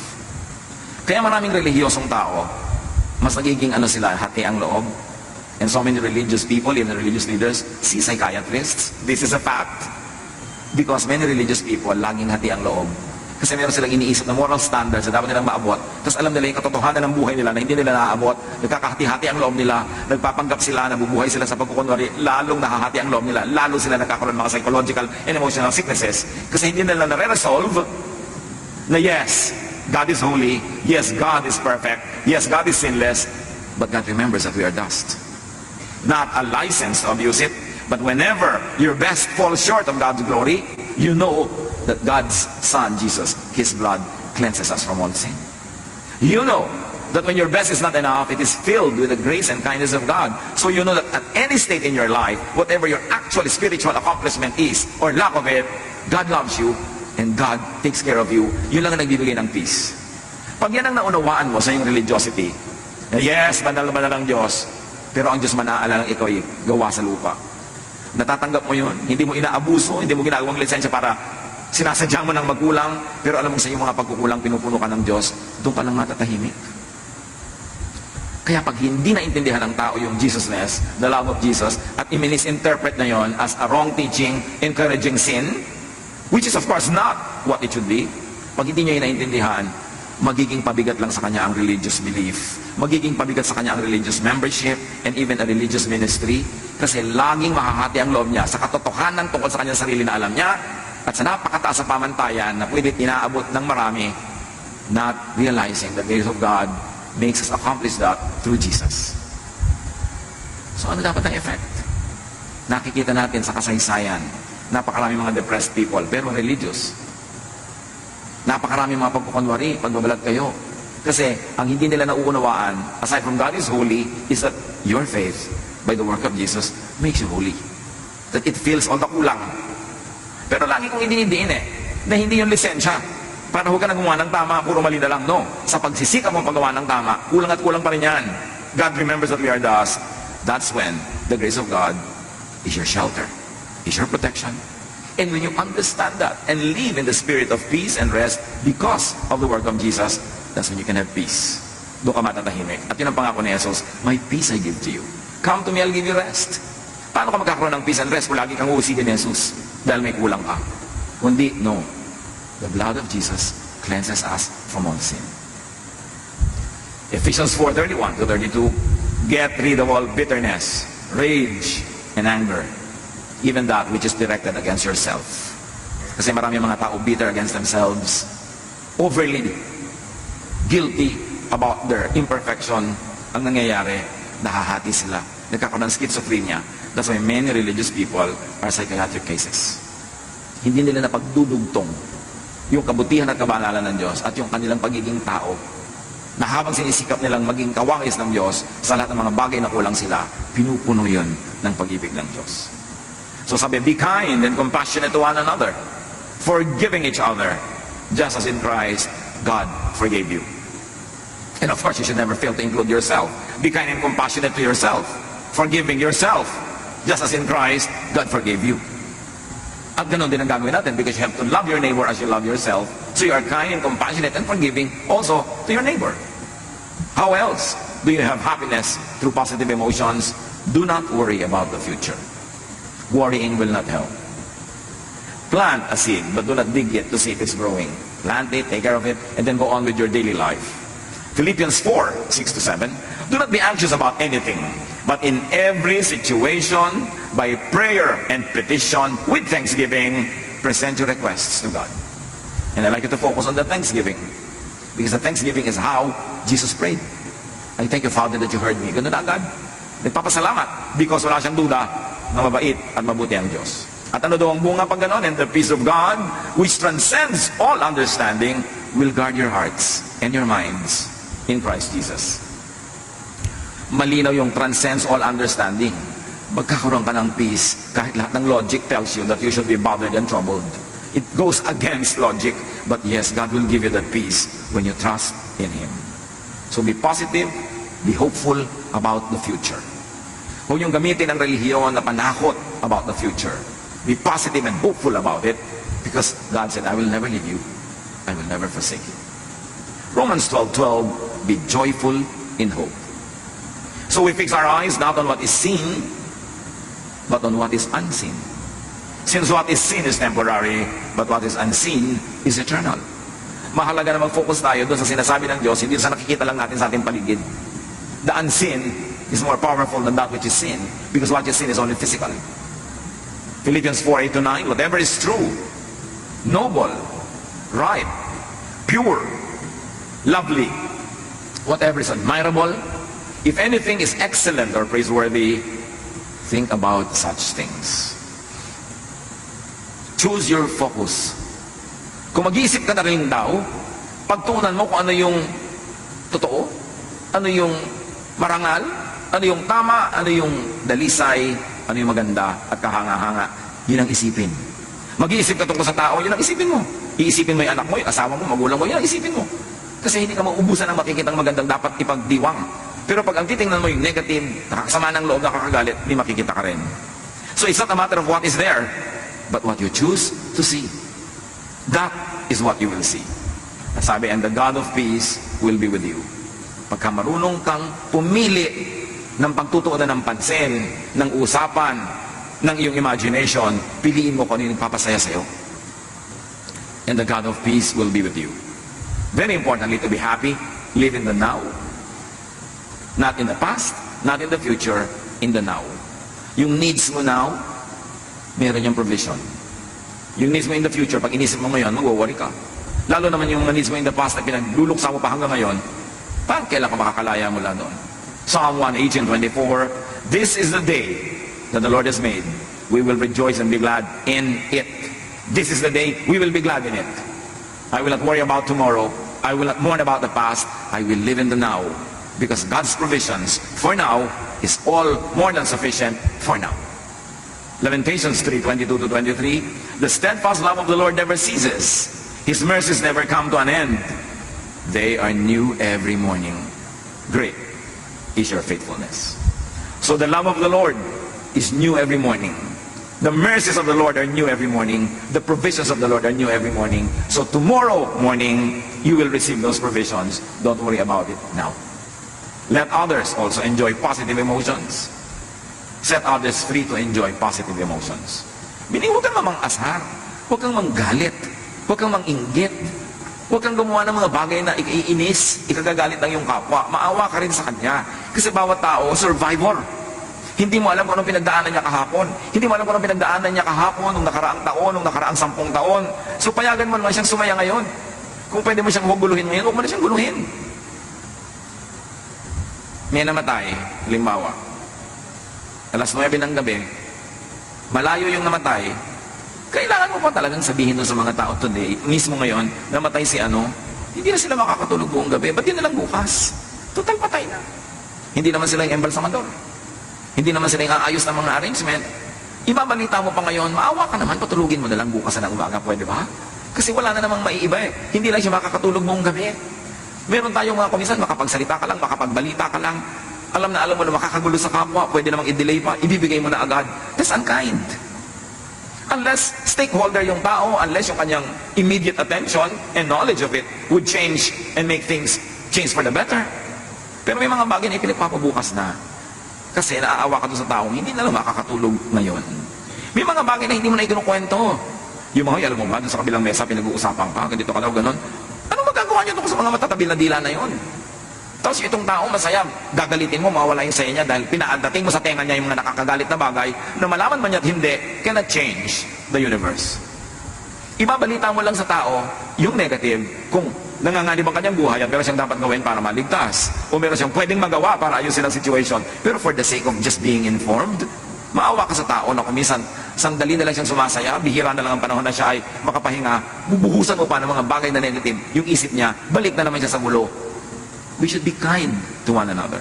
Kaya maraming relihiyosong tao, mas nagiging sila, hati ang loob. And so many religious people, even religious leaders, see psychiatrists. This is a fact. Because many religious people, laging hati ang loob. Kasi meron silang iniisip na moral standards na dapat nilang maabot. Tapos alam nila yung katotohanan ng buhay nila na hindi nila naaabot. Nagkakahati-hati ang loob nila. Nagpapanggap sila, nabubuhay sila sa pagkukunwari. Lalong nakahati ang loob nila. Lalo sila nagkakaroon ng mga psychological and emotional sicknesses. Kasi hindi nila nare-resolve na yes, God is holy. Yes, God is perfect. Yes, God is sinless. But God remembers that we are dust. Not a license to abuse it. But whenever your best falls short of God's glory, you know that God's Son, Jesus, His blood cleanses us from all sin. You know that when your best is not enough, it is filled with the grace and kindness of God. So you know that at any state in your life, whatever your actual spiritual accomplishment is, or lack of it, God loves you, and God takes care of you. Yun lang ang nagbibigay ng peace. Pag yan ang naunawaan mo sa iyong religiosity, yes, banal ang Diyos, pero ang Diyos manaalala ng ikaw ay gawa sa lupa. Natatanggap mo yun, hindi mo inaabuso, hindi mo ginagawang lisensya para sinasadya mo ng magkulang, pero alam mo sa iyong mga pagkukulang, pinupuno ka ng Diyos, doon ka lang matatahimik. Kaya pag hindi naintindihan ng tao yung Jesusness, the love of Jesus, at i-misinterpret na yon as a wrong teaching, encouraging sin, which is of course not what it should be, pag hindi niya naintindihan, magiging pabigat lang sa kanya ang religious belief. Magiging pabigat sa kanya ang religious membership and even a religious ministry kasi laging mahahati ang loob niya sa katotohanan tungkol sa kanyang sarili na alam niya at sa napakataas sa pamantayan na pwede inaabot ng marami, not realizing the grace of God makes us accomplish that through Jesus. So ano dapat ang effect? Nakikita natin sa kasaysayan, napakarami mga depressed people pero religious. Napakarami mga pagkukunwari, pagbabalat kayo. Kasi ang hindi nila nauunawaan, aside from God is holy, is that your faith, by the work of Jesus, makes you holy. That it fills all the kulang. Pero lagi kong idinidiin na hindi yung lisensya. Para huwag ka na gumawa ng tama, puro mali na lang. No. Sa pagsisika mo paggawa ng tama, kulang at kulang pa rin yan. God remembers that we are dust. That's when the grace of God is your shelter, is your protection. And when you understand that and live in the spirit of peace and rest because of the work of Jesus, that's when you can have peace. Doon ka matatahimik. At yun ang pangako ni Jesus, my peace I give to you. Come to me, I'll give you rest. Paano ka magkakaroon ng peace and rest kung lagi kang uusigin ni Jesus dahil may kulang ka? Kundi, no. The blood of Jesus cleanses us from all sin. Ephesians 4:31 to 32, get rid of all bitterness, rage, and anger. Even that which is directed against yourself. Kasi marami mga tao bitter against themselves, overly guilty about their imperfection. Ang nangyayari, nahahati sila. Nagkakaroon ng schizophrenia. That's why many religious people are psychiatric cases. Hindi nila napagdudugtong yung kabutihan at kabanalan ng Diyos at yung kanilang pagiging tao na habang sinisikap nilang maging kawangis ng Diyos sa lahat ng mga bagay na kulang sila, pinupuno yun ng pag-ibig ng Diyos. So sabi, be kind and compassionate to one another, forgiving each other, just as in Christ, God forgave you. And of course, you should never fail to include yourself. Be kind and compassionate to yourself, forgiving yourself, just as in Christ, God forgave you. At ganun din ang gagawin natin because you have to love your neighbor as you love yourself. So you are kind and compassionate and forgiving also to your neighbor. How else do you have happiness through positive emotions? Do not worry about the future. Worrying will not help. Plant a seed, but do not dig it to see if it's growing. Plant it, take care of it, and then go on with your daily life. Philippians 4, 6-7. Do not be anxious about anything, but in every situation, by prayer and petition, with thanksgiving, present your requests to God. And I'd like you to focus on the thanksgiving, because the thanksgiving is how Jesus prayed. I thank you, Father, that you heard me. Ganun na agad. Nagpapasalamat because wala siyang duda na mabait at mabuti ang Diyos. At ano daw ang bunga pag ganon? And the peace of God, which transcends all understanding, will guard your hearts and your minds in Christ Jesus. Malinaw yung transcends all understanding. Magkakaroon ka ng peace kahit lahat ng logic tells you that you should be bothered and troubled. It goes against logic, but yes, God will give you that peace when you trust in Him. So be positive, be hopeful about the future. Huwag niyong gamitin ang relihiyon na panakot about the future. Be positive and hopeful about it because God said, I will never leave you. I will never forsake you. Romans 12:12, be joyful in hope. So we fix our eyes not on what is seen, but on what is unseen. Since what is seen is temporary, but what is unseen is eternal. Mahalaga na mag-focus tayo doon sa sinasabi ng Diyos, hindi sa nakikita lang natin sa ating paligid. The unseen is more powerful than that which is seen, because what is seen is only physical. Philippians 4:8-9, whatever is true, noble, right, pure, lovely, whatever is admirable, if anything is excellent or praiseworthy, think about such things. Choose your focus. Kung mag-iisip ka na rin daw, pagtuunan mo kung ano yung totoo, ano yung marangal, ano yung tama, ano yung dalisay, ano yung maganda at kahanga-hanga. Yun ang isipin. Mag-iisip ka tungkol sa tao, yun ang isipin mo. Iisipin mo yung anak mo, yung asawa mo, magulang mo, yun ang isipin mo. Kasi hindi ka mauubusan ng makikitang magandang dapat ipagdiwang. Pero pag ang titingnan mo yung negative, nakakasama ng loob, nakakagalit, hindi makikita ka rin. So it's not a matter of what is there, but what you choose to see. That is what you will see. Sabi, and the God of peace will be with you. Pagka marunong kang pumili ng pagtutuunan ng pansin, ng usapan, ng iyong imagination, piliin mo kung ano yung nagpapasaya sa'yo. And the God of peace will be with you. Very importantly, to be happy, live in the now. Not in the past, not in the future, in the now. Yung needs mo now, meron yung provision. Yung needs mo in the future, pag inisip mo ngayon, mag-worry ka. Lalo naman yung needs mo in the past na pinagluluksa mo pa hanggang ngayon, parang kailan ka makakalaya mula doon? Psalm 118:24, this is the day that the Lord has made. We will rejoice and be glad in it. This is the day we will be glad in it. I will not worry about tomorrow. I will not mourn about the past. I will live in the now. Because God's provisions for now is all more than sufficient for now. Lamentations 3:22-23, the steadfast love of the Lord never ceases. His mercies never come to an end. They are new every morning. Great is your faithfulness. So the love of the Lord is new every morning. The mercies of the Lord are new every morning. The provisions of the Lord are new every morning. So tomorrow morning, you will receive those provisions. Don't worry about it now. Let others also enjoy positive emotions. Set others free to enjoy positive emotions. Meaning, huwag kang mamang-asar. Huwag kang manggalit. Huwag kang manginggit. Huwag kang gumawa ng mga bagay na iinis, ikagagalit ng iyong kapwa. Maawa ka rin sa kanya. Kasi bawat tao, survivor. Hindi mo alam kung anong pinagdaanan niya kahapon. Hindi mo alam kung anong pinagdaanan niya kahapon, nung nakaraang taon, nung nakaraang 10 taon. So payagan mo naman siyang sumaya ngayon. Kung pwede mo siyang huwag guluhin ngayon, huwag mo na siyang guluhin. May namatay, halimbawa, alas 9 ng gabi, malayo yung namatay, kailangan mo pa talagang sabihin doon sa mga tao today, mismo ngayon, namatay si ano, Hindi na sila makakatulog buong gabi. Ba't yun na lang bukas? Total patay na. Hindi naman sila yung embalsamador. Hindi naman sila yung aayos ng mga arrangement. Ibabalita mo pa ngayon, maawa ka naman, patulugin mo na lang bukas na umaga, pwede ba? Kasi wala na namang maiiba eh. Hindi lang siya makakatulog buong gabi. Meron tayong mga kumisan, makapagsalita ka lang, makapagbalita ka lang. Alam mo na makakagulo sa kapwa, pwede namang i-delay pa, ibibigay mo na agad. That's unkind. Unless stakeholder yung tao, unless yung kanyang immediate attention and knowledge of it would change and make things change for the better. Pero may mga bagay na ipinagpapabukas na. Kasi naaawa ka doon sa taong hindi na lang makakatulog ngayon. May mga bagay na hindi mo na ikinukwento. Yung mga, alam mo ba, doon sa kabilang mesa, pinag-uusapan ka, ganito ka daw, ganon. Ano magagawa niyo doon sa mga matatabil na dila na yon? Tapos itong tao masaya, gagalitin mo, mawawala yung saya niya dahil pinaadating mo sa tenga niya yung mga nakakagalit na bagay na malaman man niya at hindi, cannot change the universe. Ibabalita mo lang sa tao yung negative kung nanganganib ang kanyang buhay at meron siyang dapat gawin para maligtas o meron siyang pwedeng magawa para ayusin ang situation. Pero for the sake of just being informed, maawa ka sa tao na kumisan sandali na lang siyang sumasaya, bihira na lang ang panahon na siya ay makapahinga, bubuhusan mo pa ng mga bagay na negative, yung isip niya, balik na naman siya sa gulo. We should be kind to one another.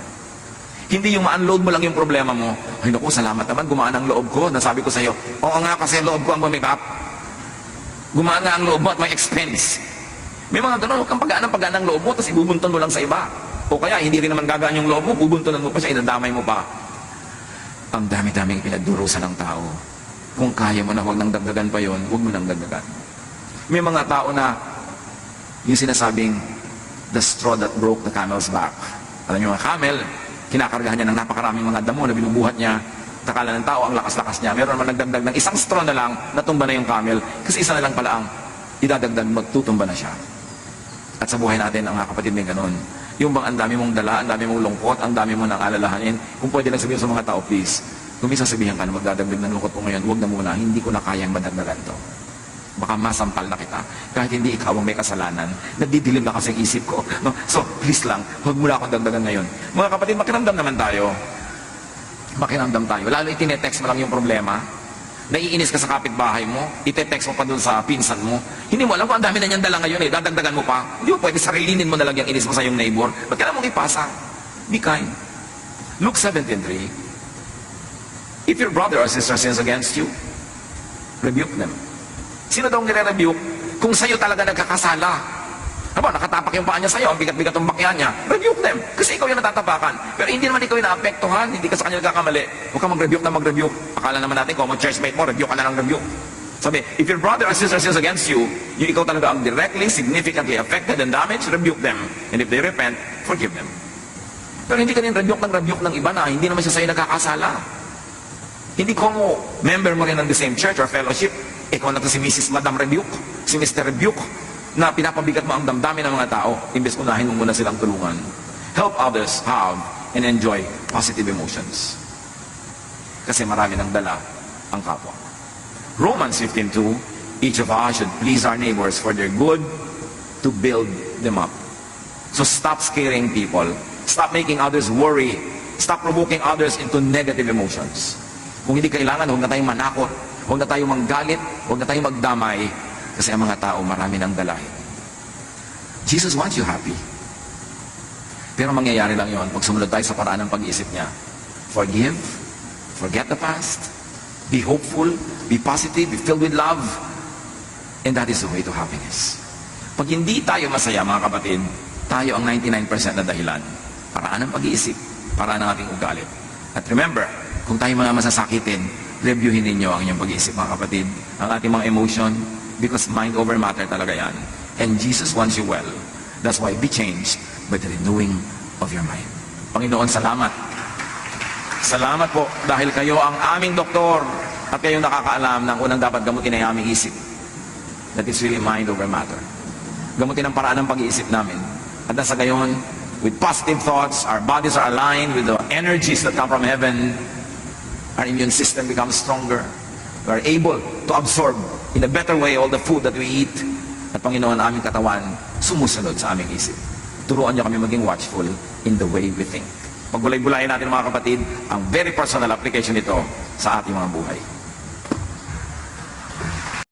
Hindi yung ma-unload mo lang yung problema mo, ay naku, salamat naman, gumaan ang loob ko. Nasabi ko sa iyo, oo nga kasi loob ko ang bumikap. Gumaan nga ang loob mo at may expense. May mga ganun, huwag kang pagaan ng loob mo, tapos ibubunton mo lang sa iba. O kaya, hindi rin naman gagaan yung loob mo, bubuntonan mo pa siya, inadamay mo pa. Ang dami-daming pinagdurusan ng tao. Kung kaya mo na huwag nang dagdagan pa yon, huwag mo nang dagdagan. May mga tao na, yung sinasabing, the straw that broke the camel's back. Alam niyo, mga camel, kinakargahan niya ng napakaraming mga damo na binubuhat niya. Takala ng tao, ang lakas-lakas niya. Meron man nagdagdag ng isang straw na lang, natumba na yung camel. Kasi isa na lang pala ang idadagdag, magtutumba na siya. At sa buhay natin, ang mga kapatid may ganun. Yung bang ang dami mong dala, ang dami mong lungkot, ang dami mong alalahanin. Kung pwede lang sabihin sa mga tao, please, kung may sasabihin ka na magdadagdag ng lungkot ko ngayon, huwag na muna, hindi ko na kayang madagdagan to. Baka masampal na kita. Kahit hindi ikaw ang may kasalanan, nagdidilim na kasi ang isip ko. No? So, please lang, huwag mula akong dagdagan ngayon. Mga kapatid, makiramdam naman tayo. Makiramdam tayo. Lalo itinetext mo lang yung problema. Naiinis ka sa kapitbahay mo, ite-text mo pa dun sa pinsan mo. Hindi mo alam kung ang dami na niyang dala ngayon eh, dadagdagan mo pa. Hindi mo pwede sarilinin mo na lang yung inis mo sa yung neighbor. Ba't kailangan mong ipasa? Be kind. Luke 17:3. If your brother or sister sins against you, rebuke them. Sino daw nire-rebuke? Kung sa'yo talaga nagkakasala. Aba, nakatapak yung paa niya sa'yo, ang bigat-bigat ng bakya niya. Rebuke them. Kasi ikaw yung natatapakan. Pero hindi naman ikaw yung naapektuhan, hindi ka sa kanya nagkakamali. Huwag ka mag-rebuke na mag-rebuke. Akala naman natin, kung mag-churchmate mo, rebuke ka na ng rebuke. Sabi, if your brother or sister sins against you, yung ikaw talaga ang directly, significantly affected and damaged, rebuke them. And if they repent, forgive them. Pero hindi ka rin rebuke ng iba na hindi naman siya sa'yo nagkakasala. Hindi ko mo, member mo rin ng the same church or fellowship, ikaw na si Mrs. Madam Rebuke, si Mr. Rebuke, na pinapabigat mo ang damdamin ng mga tao, imbes unahin mo muna silang tulungan. Help others have and enjoy positive emotions. Kasi marami ng dala ang kapwa. Romans 15:2, each of us should please our neighbors for their good to build them up. So stop scaring people. Stop making others worry. Stop provoking others into negative emotions. Kung hindi kailangan, huwag na tayong manakot. Huwag na tayong manggalit. Huwag na tayong magdamay. Kasi ang mga tao, marami ng dalahin. Jesus wants you happy. Pero mangyayari lang yon pag sumunod tayo sa paraan ng pag-iisip niya. Forgive. Forget the past. Be hopeful. Be positive. Be filled with love. And that is the way to happiness. Pag hindi tayo masaya, mga kapatid, tayo ang 99% na dahilan. Paraan ng pag-iisip. Paraan ng ating ugalit. At remember, kung tayo mga masasakitin, reviewin ninyo ang inyong pag-iisip, mga kapatid. Ang ating mga emotion, because mind over matter talaga yan. And Jesus wants you well. That's why be changed by the renewing of your mind. Panginoon, salamat. Salamat po dahil kayo ang aming doktor at kayong nakakaalam ng unang dapat gamutin ay aming isip. That is really mind over matter. Gamutin ang paraan ng pag-iisip namin. At nasa gayon, with positive thoughts, our bodies are aligned with the energies that come from heaven. Our immune system becomes stronger. We are able to absorb in a better way all the food that we eat. At Panginoon, aming katawan, sumusunod sa aming isip. Turuan niyo kami maging watchful in the way we think. Pagbulay-bulayan natin, mga kapatid, ang very personal application nito sa ating mga buhay.